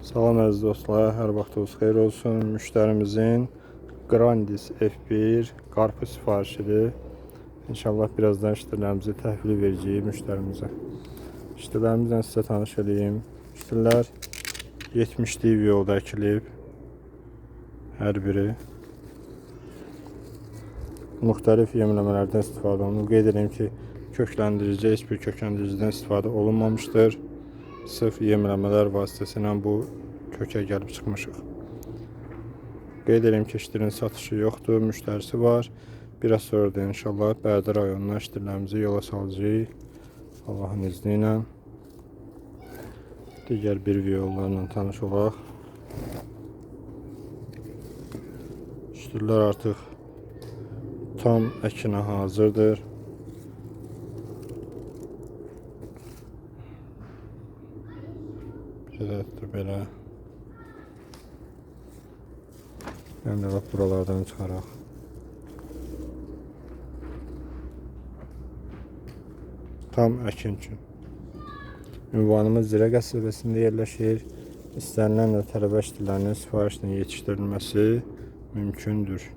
Salam əziz dostlar, hər vaxtınız xeyir olsun. Müştərimizin Grandis F1 qarpız sifarişidir. İnşallah birazdan işlərimizi təhvil verəcəyik müştərimizə. İşlərimizlə sizə tanış edeyim. İşlər 70'lik yolda əkilib. Hər biri. Müxtəlif yemləmələrdən istifadə olunur. Qeyd edirəm ki, kökləndirici, heç bir kökləndiriciden istifadə olunmamışdır. Sırf yemləmələr vasitəsilə bu kökə gəlib çıxmışıq. Qeyd edirəm ki, işlərin satışı yoxdur, müştərisi var. Biraz sonra da inşallah Bərdə rayonuna işlərimizi yola salacağıq. Allahın izni ilə. Digər bir videolarla tanış olaq. İşlər artıq tam əkinə hazırdır. Güzeldir belə. Hem de bak buralardan çıxaraq. Tam əkin üçün. Ünvanımız Zirə qəsəbəsində yerləşir. İstənilən də tələbə işçilərinin sifarişlə yetişdirilməsi mümkündür.